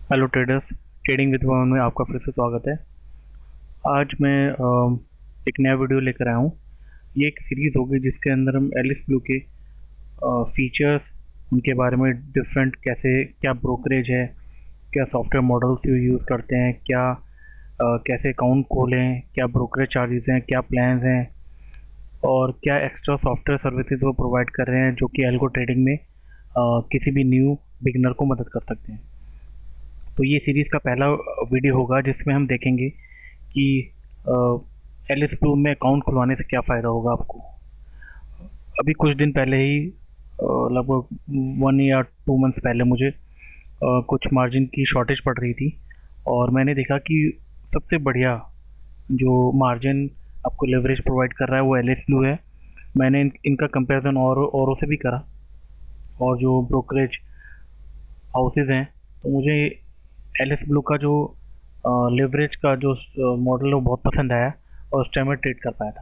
Hello traders. Trading with पवन में आपका फिर से स्वागत है। आज मैं एक नया वीडियो लेकर आया हूँ। ये एक सीरीज़ होगी जिसके अंदर हम एलिस ब्लू के फीचर्स, उनके बारे में, डिफरेंट कैसे क्या ब्रोकरेज है, क्या सॉफ्टवेयर मॉडल्स यूज़ करते हैं, क्या कैसे अकाउंट खोलें, क्या ब्रोकरेज चार्जेस हैं, क्या प्लान्स हैं और क्या एक्स्ट्रा सॉफ्टवेयर सर्विसेज वो प्रोवाइड कर रहे हैं जो कि एल्गो ट्रेडिंग में किसी भी न्यू बिगनर को मदद कर सकते हैं। तो ये सीरीज़ का पहला वीडियो होगा जिसमें हम देखेंगे कि एलिस ब्लू में अकाउंट खुलवाने से क्या फ़ायदा होगा आपको। अभी कुछ दिन पहले ही लगभग 1 या 2 मंथ्स पहले मुझे कुछ मार्जिन की शॉर्टेज पड़ रही थी और मैंने देखा कि सबसे बढ़िया जो मार्जिन आपको लेवरेज प्रोवाइड कर रहा है वो एलिस ब्लू है। मैंने इनका कंपैरिजन औरों से भी करा और जो ब्रोकरेज हाउसेज हैं, तो मुझे एलिस ब्लू का जो लेवरेज का जो मॉडल है वो बहुत पसंद आया और उस टाइम मैं ट्रेड कर पाया था।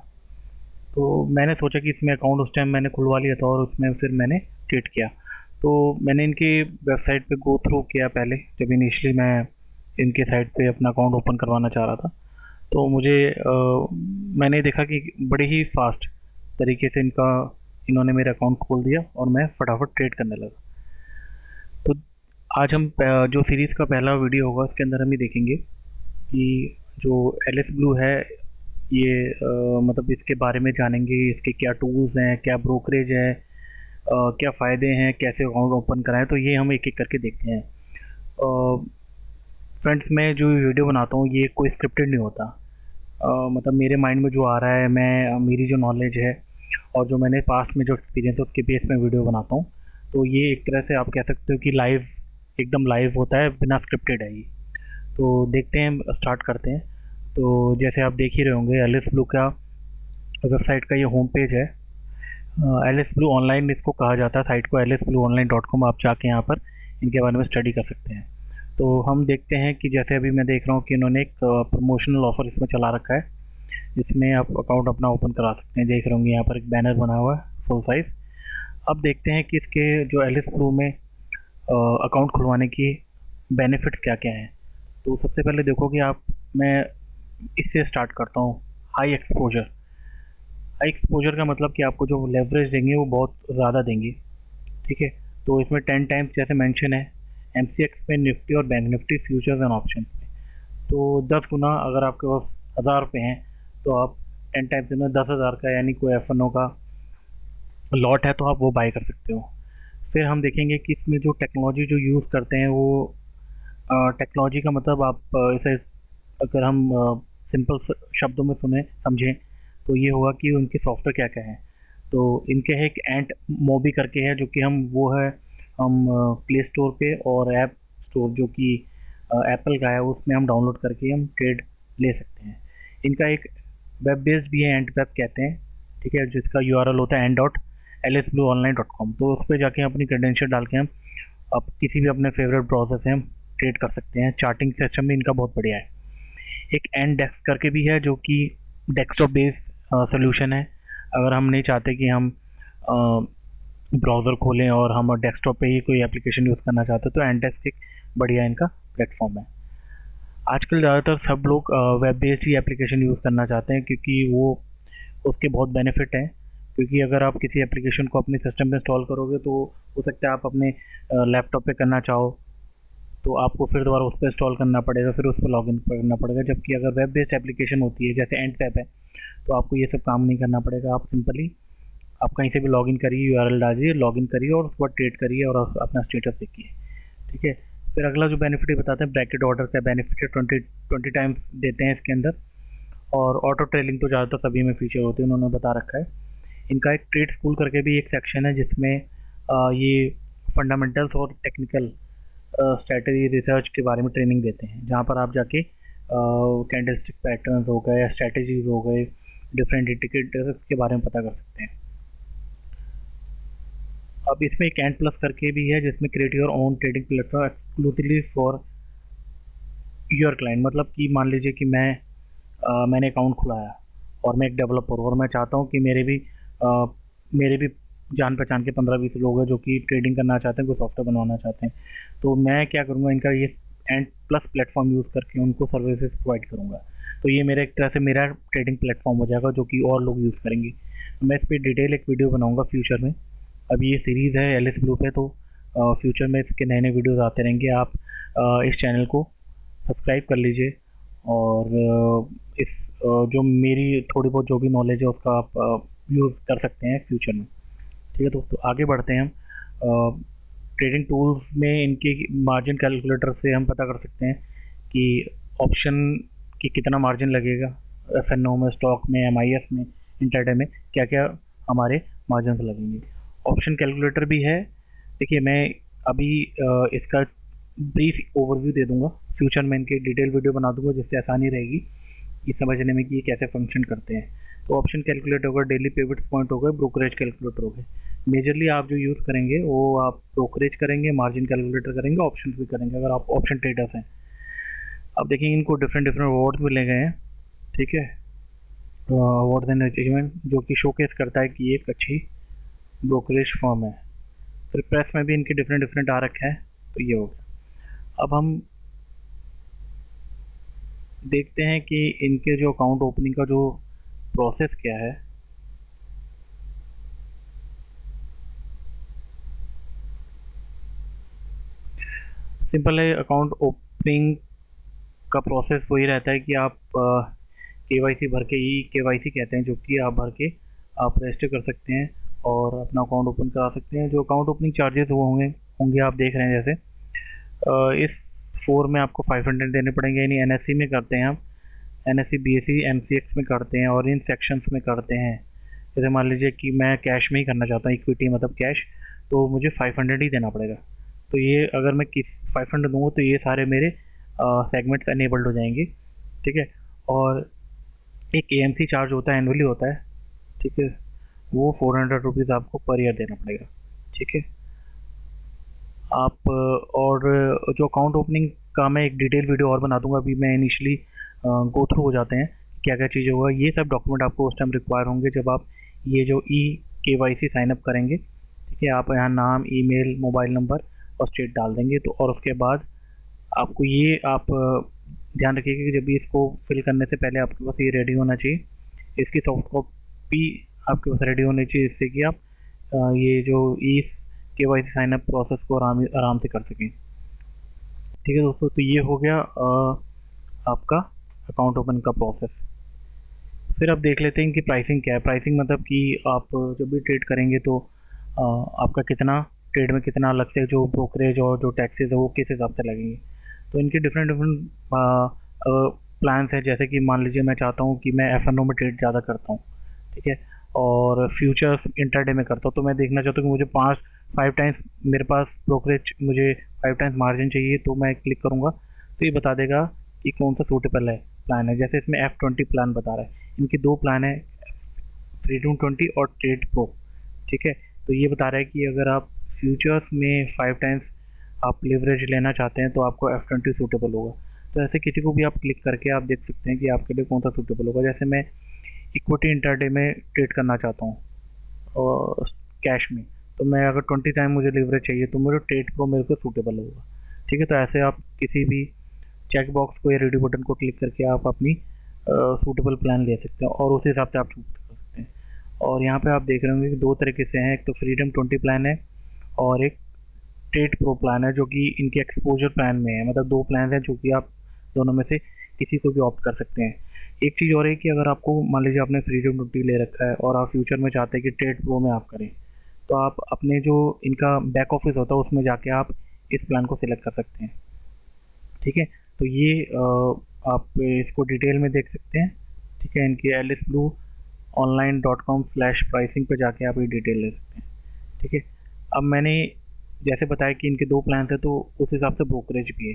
तो मैंने सोचा कि इसमें अकाउंट उस टाइम मैंने खुलवा लिया था और उसमें फिर मैंने ट्रेड किया। तो मैंने इनके वेबसाइट पे गो थ्रू किया पहले, जब इनिशियली मैं इनके साइट पे अपना अकाउंट ओपन करवाना चाह रहा था। तो मुझे मैंने देखा कि बड़े ही फास्ट तरीके से इन्होंने मेरा अकाउंट खोल दिया और मैं फटाफट ट्रेड करने लगा। तो आज हम जो सीरीज़ का पहला वीडियो होगा उसके अंदर हम ये देखेंगे कि जो एलिस ब्लू है ये मतलब इसके बारे में जानेंगे, इसके क्या टूल्स हैं, क्या ब्रोकरेज है, क्या फ़ायदे हैं, कैसे अकाउंट ओपन कराएं। तो ये हम एक एक करके देखते हैं। फ्रेंड्स, मैं जो वीडियो बनाता हूँ ये कोई स्क्रिप्टेड नहीं होता। मतलब मेरे माइंड में जो आ रहा है, मैं मेरी जो नॉलेज है और जो मैंने पास्ट में जो एक्सपीरियंस है उसके बेस में वीडियो बनाता हूँ। तो ये एक तरह से आप कह सकते हो कि लाइव, एकदम लाइव होता है, बिना स्क्रिप्टेड है ये। तो देखते हैं, स्टार्ट करते हैं। तो जैसे आप देख ही रहे होंगे, एलिस ब्लू का वेबसाइट का ये होम पेज है। एलिस ब्लू ऑनलाइन इसको कहा जाता है, साइट को alisblueonline.com। आप जाके यहाँ पर इनके बारे में स्टडी कर सकते हैं। तो हम देखते हैं कि जैसे अभी मैं देख रहा हूँ कि इन्होंने एक प्रमोशनल ऑफ़र इसमें चला रखा है जिसमें आप अकाउंट अपना ओपन करा सकते हैं। देख रहे होंगे यहाँ पर एक बैनर बना हुआ है फुल साइज़। अब देखते हैं कि इसके जो एलिस ब्लू में अकाउंट खुलवाने की बेनिफिट्स क्या क्या हैं। तो सबसे पहले देखो कि मैं इससे स्टार्ट करता हूँ। High exposure. हाई एक्सपोजर का मतलब कि आपको जो लेवरेज देंगे वो बहुत ज़्यादा देंगे। ठीक है। तो इसमें 10 टाइम्स जैसे मेंशन है एमसीएक्स में, निफ्टी और bank Nifty futures and option में। तो 10 गुना, अगर आपके पास 1000 रुपये हैं तो आप 10 टाइम्स में 10,000 का, यानी कोई एफ का लॉट है तो आप वो बाय कर सकते हो। फिर हम देखेंगे कि इसमें जो टेक्नोलॉजी जो यूज़ करते हैं वो, टेक्नोलॉजी का मतलब आप इसे अगर हम सिंपल शब्दों में सुने समझें तो ये होगा कि उनके सॉफ्टवेयर क्या क्या है। तो इनके है एक एंट मोबी करके है जो कि हम प्ले स्टोर पे और ऐप स्टोर जो कि एप्पल का है उसमें हम डाउनलोड करके हम ट्रेड ले सकते हैं। इनका एक वेब बेस्ड भी है, एंट वेब कहते हैं। ठीक है, जिसका यूआरएल होता है n.alisblueonline.com। तो उस पर जाके अपनी क्रेडेंशियल डाल के हम आप किसी भी अपने फेवरेट ब्राउज़र से हम ट्रेड कर सकते हैं। चार्टिंग सिस्टम भी इनका बहुत बढ़िया है। एक एंड डेस्क करके भी है जो कि डेस्कटॉप बेस्ड सोल्यूशन है। अगर हम नहीं चाहते कि हम ब्राउज़र खोलें और हम डेस्कटॉप पे ही कोई एप्लीकेशन यूज़ करना चाहते तो एंड डेस्क एक बढ़िया इनका प्लेटफॉर्म है। आजकल ज़्यादातर सब लोग वेब बेस्ड ही एप्लीकेशन यूज़ करना चाहते हैं क्योंकि वो उसके बहुत बेनिफिट हैं। क्योंकि अगर आप किसी एप्लीकेशन को अपने सिस्टम पे इंस्टॉल करोगे तो हो सकता है आप अपने लैपटॉप पे करना चाहो तो आपको फिर दोबारा उस पर इंस्टॉल करना पड़ेगा, फिर उस पर लॉगिन करना पड़ेगा। जबकि अगर वेब बेस्ड एप्लीकेशन होती है जैसे एंड वेब है तो आपको ये सब काम नहीं करना पड़ेगा। आप सिंपली आप कहीं से भी लॉगिन करिए, यूआरएल डालिए, लॉगिन करिए और उसके बाद ट्रेड करिए और अपना स्टेटस देखिए। ठीक है। फिर अगला जो बेनिफिट ये बताते हैं, ब्रैकेट ऑर्डर का बेनिफिट है। 20 टाइम्स देते हैं इसके अंदर। और ऑटो ट्रेलिंग तो ज़्यादातर सभी में फीचर होते हैं, उन्होंने बता रखा है। इनका एक ट्रेड स्कूल करके भी एक सेक्शन है जिसमें ये फंडामेंटल्स और टेक्निकल स्ट्रैटेजी रिसर्च के बारे में ट्रेनिंग देते हैं, जहाँ पर आप जाके कैंडलस्टिक पैटर्न्स हो गए या स्ट्रैटेजीज हो गए, डिफरेंट इंडिकेटर्स के बारे में पता कर सकते हैं। अब इसमें एक एंड प्लस करके भी है जिसमें create your own trading platform exclusively for your client. मतलब कि मान लीजिए कि मैंने अकाउंट खुलाया और मैं एक डेवलपर हूँ और मैं चाहता हूँ कि मेरे भी जान पहचान के 15-20 लोग हैं जो कि ट्रेडिंग करना चाहते हैं, कोई सॉफ्टवेयर बनवाना चाहते हैं। तो मैं क्या करूँगा, इनका ये एंड प्लस प्लेटफॉर्म यूज़ करके उनको सर्विसेज प्रोवाइड करूँगा। तो ये मेरा एक तरह से मेरा ट्रेडिंग प्लेटफॉर्म हो जाएगा जो कि और लोग यूज़ करेंगे। मैं इस पर डिटेल एक वीडियो बनाऊँगा फ्यूचर में। अभी ये सीरीज़ है एलिस ब्लू पे, तो फ्यूचर में इसके नए नए वीडियोज़ आते रहेंगे। आप इस चैनल को सब्सक्राइब कर लीजिए और इस जो मेरी थोड़ी बहुत जो भी नॉलेज है उसका आप यूज़ कर सकते हैं फ्यूचर में। ठीक है दोस्तों, आगे बढ़ते हैं हम। ट्रेडिंग टूल्स में इनके मार्जिन कैलकुलेटर से हम पता कर सकते हैं कि ऑप्शन की कितना मार्जिन लगेगा, एफएनओ में, स्टॉक में, एमआईएस में, इंट्राडे में क्या क्या हमारे मार्जिन लगेंगे। ऑप्शन कैलकुलेटर भी है। देखिए मैं अभी इसका ब्रीफ ओवरव्यू दे दूंगा, फ्यूचर में इनके डिटेल वीडियो बना दूंगा जिससे आसानी रहेगी ये समझने में कि ये कैसे फंक्शन करते हैं। तो ऑप्शन कैलकुलेटर होगा, डेली पिवट्स पॉइंट होगा, ब्रोकरेज कैलकुलेटर होगा। मेजरली आप जो यूज़ करेंगे वो आप ब्रोकरेज करेंगे, मार्जिन कैलकुलेटर करेंगे, ऑप्शन भी करेंगे अगर आप ऑप्शन ट्रेडर्स हैं। अब देखेंगे इनको डिफरेंट डिफरेंट अवार्ड्स मिले गए हैं। ठीक है, अवार्ड्स एंड अचीवमेंट जो कि शोकेस करता है कि ये एक अच्छी ब्रोकरेज फर्म है। फिर प्रेस में भी इनके डिफरेंट डिफरेंट आ रखे हैं। तो ये हो गया। अब हम देखते हैं कि इनके जो अकाउंट ओपनिंग का जो प्रोसेस क्या है। सिंपल है, अकाउंट ओपनिंग का प्रोसेस वही रहता है कि आप केवाईसी भर के, ई केवाईसी कहते हैं, जो कि आप भर के आप रजिस्टर कर सकते हैं और अपना अकाउंट ओपन करा सकते हैं। जो अकाउंट ओपनिंग चार्जेस वो होंगे आप देख रहे हैं। जैसे इस 4 में आपको 500 देने पड़ेंगे, यानी एनएससी में करते हैं आप, एनएससी, बीएससी, एमसीएक्स में करते हैं और इन सेक्शंस में करते हैं। जैसे मान लीजिए कि मैं कैश में ही करना चाहता हूँ, इक्विटी मतलब कैश, तो मुझे 500 ही देना पड़ेगा। तो ये अगर मैं 500 दूँगा तो ये सारे मेरे सेगमेंट्स एनेबल्ड हो जाएंगे। ठीक है, और एक एएमसी चार्ज होता है, एनुअली होता है। ठीक है, वो 400 रुपीज़ आपको पर ईयर देना पड़ेगा। ठीक है, आप और जो अकाउंट ओपनिंग का मैं एक डिटेल वीडियो और बना दूंगा। अभी मैं इनिशियली गो थ्रू हो जाते हैं क्या क्या चीज़ें होगा। ये सब डॉक्यूमेंट आपको उस टाइम रिक्वायर होंगे जब आप ये जो ई केवाईसी साइनअप करेंगे। ठीक है, आप यहाँ नाम, ईमेल, मोबाइल नंबर और स्टेट डाल देंगे। तो और उसके बाद आपको ये आप ध्यान रखिएगा कि जब भी इसको फिल करने से पहले आपके पास ये रेडी होना चाहिए, इसकी सॉफ्ट कॉपी आपके पास रेडी होनी चाहिए, जिससे कि आप ये जो ई केवाईसी साइनअप प्रोसेस को आराम से कर सकें। ठीक है दोस्तों, तो ये हो गया आपका अकाउंट ओपन का प्रोसेस। फिर अब देख लेते हैं कि प्राइसिंग क्या है। प्राइसिंग मतलब कि आप जब भी ट्रेड करेंगे तो आपका कितना ट्रेड में कितना अलग से जो ब्रोकरेज और जो टैक्सेस है वो किस हिसाब से लगेंगे। तो इनके डिफरेंट डिफरेंट प्लान्स हैं। जैसे कि मान लीजिए मैं चाहता हूँ कि मैं एफएनओ में ट्रेड ज़्यादा करता हूँ, ठीक है, और फ्यूचर्स इंट्राडे में करता हूँ, तो मैं देखना चाहता हूँ कि मुझे 5 टाइम्स मेरे पास ब्रोकरेज, मुझे 5 टाइम्स मार्जिन चाहिए। तो मैं क्लिक करूँगा तो ये बता देगा कि कौन सा सूटेबल है प्लान है। जैसे इसमें F20 प्लान बता रहा है। इनके 2 प्लान है, फ्रीडम 20 और ट्रेड प्रो। ठीक है, तो ये बता रहा है कि अगर आप फ्यूचर्स में 5 टाइम्स आप लिवरेज लेना चाहते हैं तो आपको F20 सूटेबल होगा। तो ऐसे किसी को भी आप क्लिक करके आप देख सकते हैं कि आपके लिए कौन सा सूटेबल होगा। जैसे मैं इक्विटी इंट्राडे में ट्रेड करना चाहता हूँ और कैश में, तो मैं अगर 20 टाइम मुझे लिवरेज चाहिए तो मेरे ट्रेड प्रो मेरे को सूटेबल होगा। ठीक है, तो ऐसे आप किसी भी चेक बॉक्स को या रेडियो बटन को क्लिक करके आप अपनी सूटेबल प्लान ले सकते हैं और उस हिसाब से आप चूज कर सकते हैं। और यहाँ पे आप देख रहे होंगे कि 2 तरीके से हैं, एक तो फ्रीडम 20 प्लान है और एक ट्रेड प्रो प्लान है जो कि इनके एक्सपोजर प्लान में है। मतलब 2 प्लान हैं जो कि आप दोनों में से किसी को भी ऑप्ट कर सकते हैं। एक चीज़ और है कि अगर आपको मान लीजिए आपने फ्रीडम 20 ले रखा है और आप फ्यूचर में चाहते हैं कि ट्रेड प्रो में आप करें, तो आप अपने जो इनका बैक ऑफिस होता है उसमें जाके आप इस प्लान को सिलेक्ट कर सकते हैं। ठीक है, तो ये आप इसको डिटेल में देख सकते हैं। ठीक है, इनकी alisblueonline.com/pricing पे जाके आप ये डिटेल ले सकते हैं। ठीक है, अब मैंने जैसे बताया कि इनके 2 प्लान थे तो उस हिसाब से ब्रोकरेज भी है।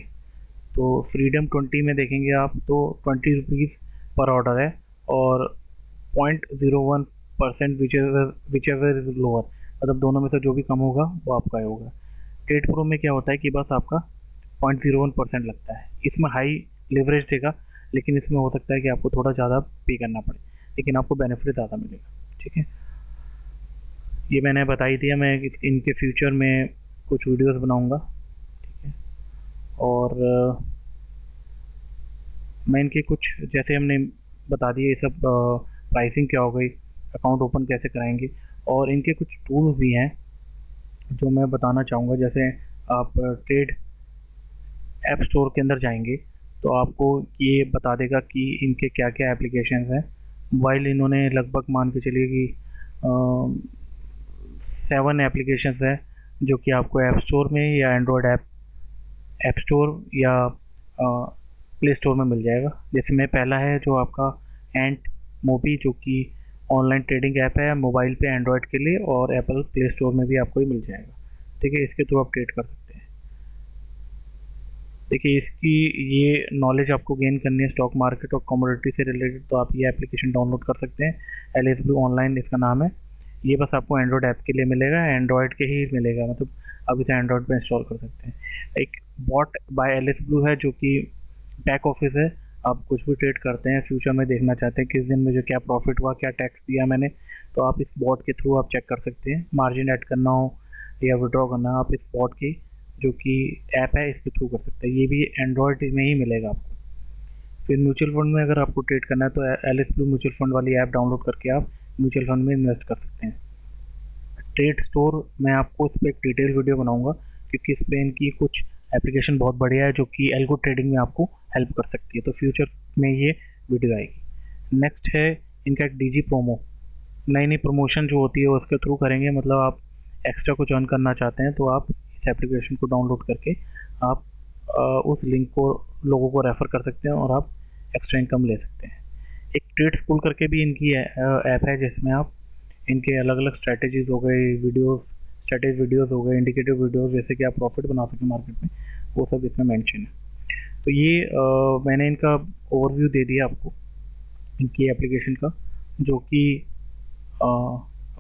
तो फ्रीडम 20 में देखेंगे आप तो 20 रुपीज़ पर ऑर्डर है और 0.01% विच एवर इज लोअर, मतलब दोनों में से जो भी कम होगा वो आपका होगा। ट्रेड प्रो में क्या होता है कि बस आपका 0.01% लगता है। इसमें हाई लिवरेज देगा, लेकिन इसमें हो सकता है कि आपको थोड़ा ज़्यादा पे करना पड़े, लेकिन आपको बेनिफिट ज़्यादा मिलेगा। ठीक है, ये मैंने बता ही दिया। मैं इनके फ्यूचर में कुछ वीडियोस बनाऊंगा। ठीक है, और मैं इनके कुछ, जैसे हमने बता दिए ये सब, प्राइसिंग क्या हो गई, अकाउंट ओपन कैसे कराएंगे, और इनके कुछ टूल्स भी हैं जो मैं बताना चाहूँगा। जैसे आप ट्रेड ऐप स्टोर के अंदर जाएंगे तो आपको ये बता देगा कि इनके क्या क्या एप्लीकेशंस हैं। मोबाइल इन्होंने लगभग मान के चलिए कि 7 एप्लीकेशंस हैं जो कि आपको ऐप स्टोर में या एंड्रॉयड ऐप स्टोर या प्ले स्टोर में मिल जाएगा। जिसमें पहला है जो आपका एंट मोबी, जो कि ऑनलाइन ट्रेडिंग ऐप है मोबाइल पे एंड्रॉयड के लिए, और एप्पल प्ले स्टोर में भी आपको ही मिल जाएगा। ठीक है, इसके थ्रू आप ट्रेड कर सकते हैं। देखिए, इसकी ये नॉलेज आपको गेन करनी है स्टॉक मार्केट और कमोडिटी से रिलेटेड, तो आप ये एप्लीकेशन डाउनलोड कर सकते हैं। एलिस ब्लू ऑनलाइन इसका नाम है। ये बस आपको एंड्रॉयड ऐप के लिए मिलेगा, एंड्रॉयड के ही मिलेगा, मतलब आप इसे एंड्रॉयड पे इंस्टॉल कर सकते हैं। एक बॉट बाय एलिस ब्लू है जो कि बैक ऑफिस है। आप कुछ भी ट्रेड करते हैं, फ्यूचर में देखना चाहते हैं किस दिन मुझे क्या प्रॉफिट हुआ, क्या टैक्स दिया मैंने, तो आप इस बॉट के थ्रू आप चेक कर सकते हैं। मार्जिन ऐड करना हो या विड्रॉ करना हो, आप इस बॉट की जो कि ऐप है इसके थ्रू कर सकते हैं। ये भी एंड्रॉयड में ही मिलेगा आपको। फिर म्यूचुअल फंड में अगर आपको ट्रेड करना है तो एलिस ब्लू म्यूचुअल फंड वाली ऐप डाउनलोड करके आप म्यूचुअल फंड में इन्वेस्ट कर सकते हैं। ट्रेड स्टोर मैं आपको इस पर एक डिटेल वीडियो बनाऊंगा, क्योंकि इस पर इनकी कुछ एप्लीकेशन बहुत बढ़िया है जो कि एल्गो ट्रेडिंग में आपको हेल्प कर सकती है, तो फ्यूचर में ये वीडियो आएगी। नेक्स्ट है इनका एक डीजी प्रोमो। नई नई प्रमोशन जो होती है वो उसके थ्रू करेंगे, मतलब आप एक्स्ट्रा कुछ अर्न करना चाहते हैं तो आप इस एप्लीकेशन को डाउनलोड करके आप उस लिंक को लोगों को रेफ़र कर सकते हैं और आप एक्स्ट्रा इनकम ले सकते हैं। एक ट्रेड स्कूल करके भी इनकी ऐप है जिसमें आप इनके अलग अलग स्ट्रैटेजीज़ हो गए, वीडियोस, स्ट्रैटेजी वीडियोस हो गए, इंडिकेटिव वीडियोस, जैसे कि आप प्रॉफिट बना सकें मार्केट में, वो सब इसमें मेंशन है। तो ये मैंने इनका ओवरव्यू दे दिया आपको इनकी एप्लीकेशन का, जो कि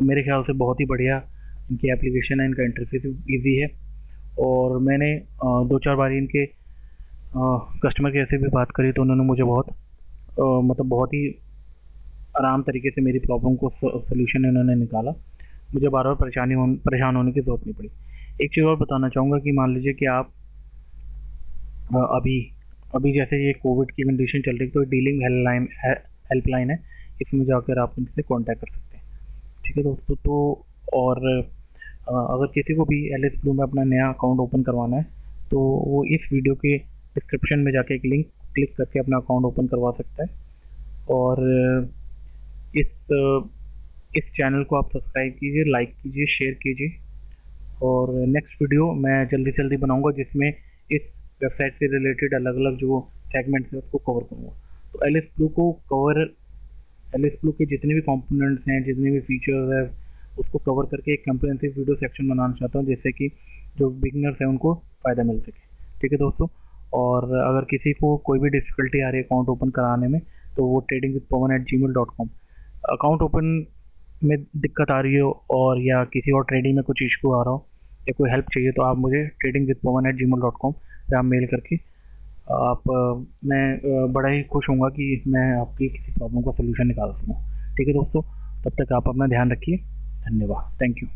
मेरे ख्याल से बहुत ही बढ़िया इनकी एप्लीकेशन है। इनका इंटरफेस ईजी है, और मैंने 2-4 बार इनके कस्टमर केयर से भी बात करी तो उन्होंने मुझे बहुत मतलब बहुत ही आराम तरीके से मेरी प्रॉब्लम को सोल्यूशन इन्होंने निकाला। मुझे बार बार परेशान होने की ज़रूरत नहीं पड़ी। एक चीज़ और बताना चाहूँगा कि मान लीजिए कि आप अभी अभी जैसे ये कोविड की कंडीशन चल रही है, तो डीलिंग हेल्पलाइन है, इसमें जाकर आप इनसे कांटेक्ट कर सकते हैं। ठीक है दोस्तों, तो और अगर किसी को भी एलिस ब्लू में अपना नया अकाउंट ओपन करवाना है तो वो इस वीडियो के डिस्क्रिप्शन में जाके एक लिंक क्लिक करके अपना अकाउंट ओपन करवा सकता है। और इस चैनल को आप सब्सक्राइब कीजिए, लाइक कीजिए, शेयर कीजिए, और नेक्स्ट वीडियो मैं जल्दी से जल्दी बनाऊंगा जिसमें इस वेबसाइट से रिलेटेड अलग अलग जो सेगमेंट्स हैं उसको कवर करूँगा। तो एलिस ब्लू के जितने भी कंपोनेंट्स हैं, जितने भी फीचर्स हैं, उसको कवर करके एक कंप्रिहेंसिव वीडियो सेक्शन बनाना चाहता हूँ, जिससे कि जो बिगनर्स हैं उनको फ़ायदा मिल सके। ठीक है दोस्तों, और अगर किसी को कोई भी डिफ़िकल्टी आ रही है अकाउंट ओपन कराने में, तो वो tradingwithpawan@gmail.com, अकाउंट ओपन में दिक्कत आ रही हो और या किसी और ट्रेडिंग में कुछ इशू आ रहा हो या कोई हेल्प चाहिए, तो आप मुझे tradingwithpawan@gmail.com पे आप मेल करके मैं बड़ा ही खुश होऊंगा कि मैं आपकी किसी प्रॉब्लम का सोल्यूशन निकाल सकूँ। ठीक है दोस्तों, तब तक आप अपना ध्यान रखिए। धन्यवाद, थैंक यू।